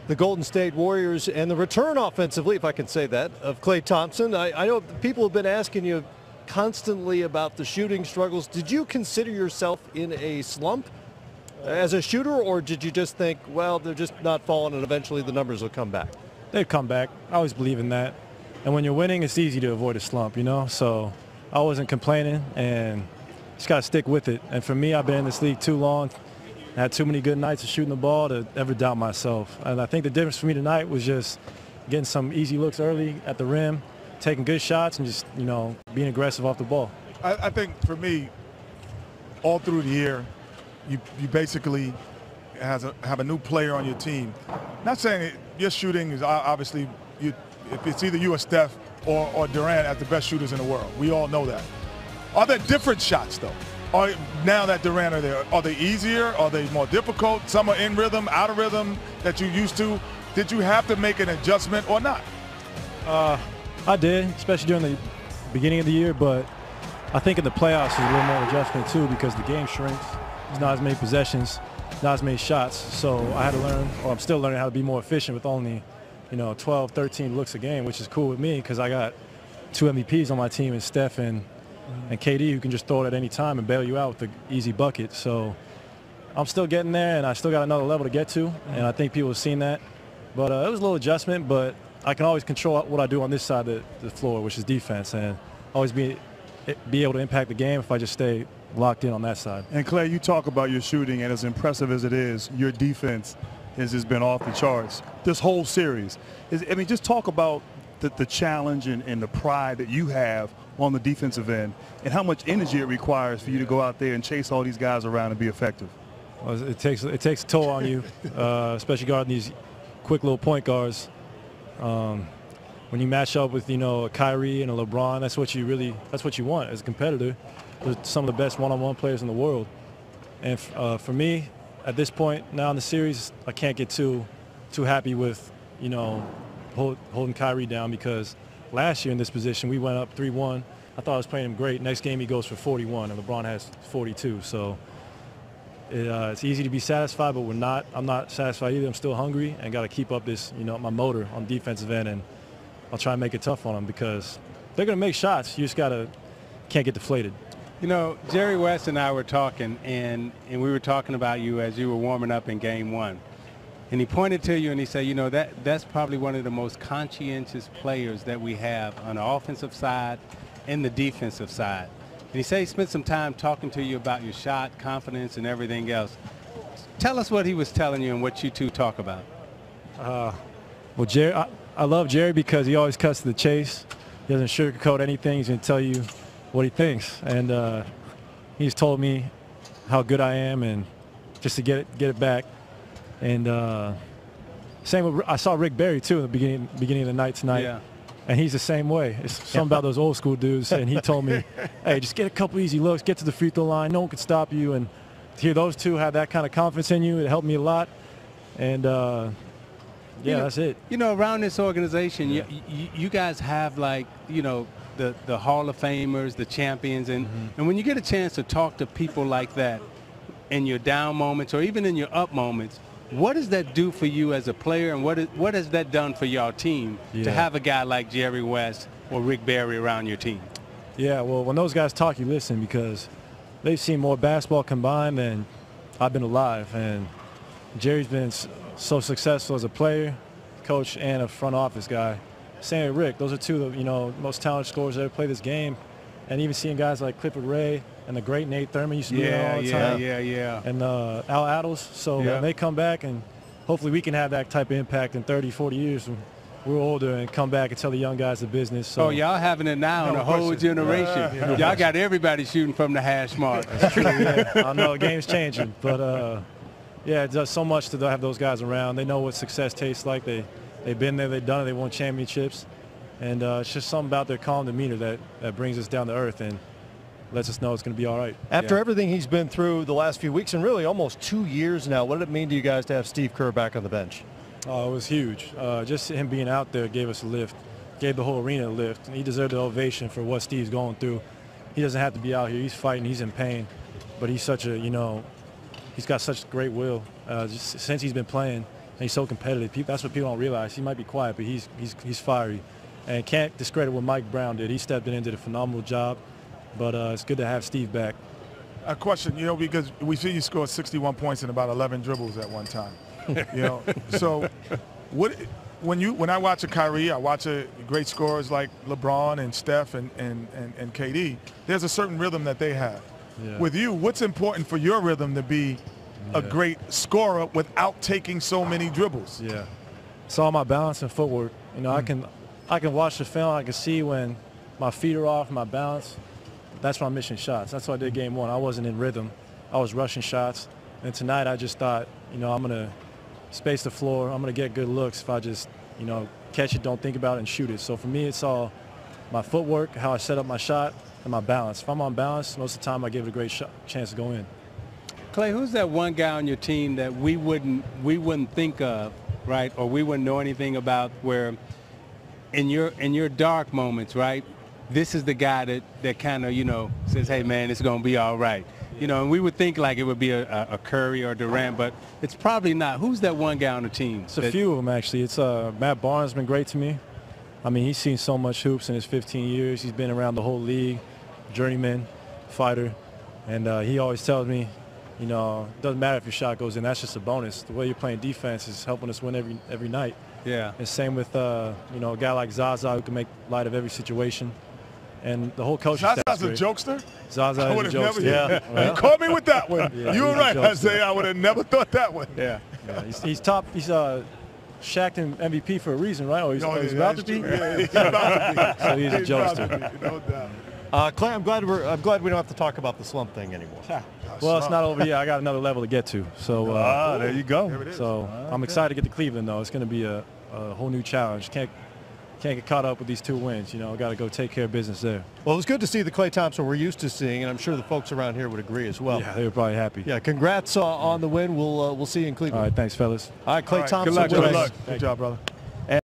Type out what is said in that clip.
the Golden State Warriors and the return offensively, if I can say that, of Klay Thompson. I know people have been asking you constantly about the shooting struggles. Did you consider yourself in a slump as a shooter, or did you just think, well, they're just not falling and eventually the numbers will come back? They'd come back. I always believe in that. And when you're winning, it's easy to avoid a slump, you know? So I wasn't complaining and just got to stick with it. And for me, I've been in this league too long. I had too many good nights of shooting the ball to ever doubt myself. And I think the difference for me tonight was just getting some easy looks early at the rim, taking good shots, and just, you know, being aggressive off the ball. I think for me, all through the year, you basically have a new player on your team. Not saying your shooting is obviously, if it's either you or Steph or Durant as the best shooters in the world. We all know that. Are there different shots, though? Now that Durant are there, are they easier? Are they more difficult? Some are in rhythm, out of rhythm that you used to. Did you have to make an adjustment or not? I did, especially during the beginning of the year, but I think in the playoffs there's a little more adjustment too because the game shrinks. There's not as many possessions, not as many shots. So I had to learn, or I'm still learning how to be more efficient with only, 12, 13 looks a game, which is cool with me because I got 2 MVPs on my team, and Steph and KD, who can just throw it at any time and bail you out with the easy bucket. So I'm still getting there, and I still got another level to get to, and I think people have seen that. But it was a little adjustment, but I can always control what I do on this side of the floor, which is defense, and always be able to impact the game if I just stay locked in on that side. And Klay, you talk about your shooting, and as impressive as it is, your defense has just been off the charts this whole series. Just talk about the challenge and the pride that you have on the defensive end and how much energy it requires for you to go out there and chase all these guys around and be effective. Well, it takes a toll on you, especially guarding these quick little point guards. When you match up with a Kyrie and a LeBron, that's what you want as a competitor. They're some of the best one-on-one players in the world. And for me, at this point now in the series, I can't get too happy with holding Kyrie down, because last year in this position we went up 3-1. I thought I was playing him great. Next game he goes for 41, and LeBron has 42. So it's easy to be satisfied, but I'm not satisfied either. I'm still hungry and got to keep up this, my motor on the defensive end, and I'll try and make it tough on them because they're going to make shots. You just can't get deflated. Jerry West and I were talking, and we were talking about you as you were warming up in Game 1. And he pointed to you and he said, that's probably one of the most conscientious players that we have on the offensive side and the defensive side. And he said he spent some time talking to you about your shot, confidence, and everything else. Tell us what he was telling you and what you two talk about. Well, Jerry, I love Jerry because he always cuts to the chase. He doesn't sugarcoat anything. He's going to tell you what he thinks. And he's told me how good I am and just to get it back. And same with, I saw Rick Barry too in the beginning of the night tonight. Yeah. And he's the same way. It's something about those old school dudes. And he told me, hey, just get a couple easy looks, get to the free throw line. No one can stop you. And to hear those two have that kind of confidence in you, it helped me a lot. And that's it. Around this organization, you guys have the Hall of Famers, the champions, and when you get a chance to talk to people like that in your down moments or even in your up moments, what does that do for you as a player, and what has that done for your team to have a guy like Jerry West or Rick Barry around your team? Yeah, well, when those guys talk, you listen because they've seen more basketball combined than I've been alive. And Jerry's been so successful as a player, coach, and a front office guy. Same with Rick. Those are two of the most talented scorers that ever played this game. And even seeing guys like Clifford Ray and the great Nate Thurman used to be there all the time. Yeah. And Al Attles. So when they come back, and hopefully we can have that type of impact in 30, 40 years when we're older and come back and tell the young guys the business. So. Oh, y'all having it now in a whole generation. Y'all got everybody shooting from the hash mark. That's true, yeah. I know the game's changing. But, it does so much to have those guys around. They know what success tastes like. They've been there, they've done it, they won championships. And it's just something about their calm demeanor that brings us down to earth and lets us know it's going to be all right. After everything he's been through the last few weeks and really almost 2 years now, what did it mean to you guys to have Steve Kerr back on the bench? Oh, it was huge. Just him being out there gave us a lift, gave the whole arena a lift. And he deserved the ovation for what Steve's going through. He doesn't have to be out here. He's fighting. He's in pain. But he's such a, he's got such great will. Just since he's been playing, And he's so competitive. That's what people don't realize. He might be quiet, but he's fiery. And can't discredit what Mike Brown did. He stepped in and did a phenomenal job. But it's good to have Steve back. A question, because we see you score 61 points in about 11 dribbles at one time. So when I watch a Kyrie, I watch great scorers like LeBron and Steph and KD, there's a certain rhythm that they have. Yeah. With you, what's important for your rhythm to be a great scorer without taking so many dribbles? Yeah. It's all my balance and footwork. I can watch the film. I can see when my feet are off, my balance. That's when I'm missing shots. That's what I did game one. I wasn't in rhythm. I was rushing shots. And tonight I just thought, I'm going to space the floor. I'm going to get good looks if I just, catch it, don't think about it, and shoot it. So for me, it's all my footwork, how I set up my shot, and my balance. If I'm on balance, most of the time I give it a great chance to go in. Klay, who's that one guy on your team that we wouldn't think of, right, or we wouldn't know anything about, where in your dark moments, right, this is the guy that kind of, says, hey, man, it's going to be all right. And we would think like it would be a Curry or Durant, but it's probably not. Who's that one guy on the team? It's a few of them, actually. It's Matt Barnes has been great to me. I mean, he's seen so much hoops in his 15 years. He's been around the whole league, journeyman, fighter. And he always tells me, it doesn't matter if your shot goes in. That's just a bonus. The way you're playing defense is helping us win every night. Yeah. And same with, a guy like Zaza who can make light of every situation. And the whole coaching staff. Zaza's a jokester? Zaza is a jokester. You caught me with that one. You were right, Isaiah. I would have never thought that one. Yeah. He's top. He's Shaq and MVP for a reason, right? Or he's about to be. Yeah, he's about to be. So he's a jokester. No doubt. Clay, I'm glad we don't have to talk about the slump thing anymore. Well, it's not over yet. I got another level to get to. So there you go. So I'm excited to get to Cleveland, though. It's going to be a whole new challenge. Can't get caught up with these 2 wins. Got to go take care of business there. Well, it was good to see the Klay Thompson we're used to seeing, and I'm sure the folks around here would agree as well. Yeah, they were probably happy. Yeah, congrats on the win. We'll see you in Cleveland. All right, thanks, fellas. All right, Klay Thompson. Good luck. with us. Good job, brother.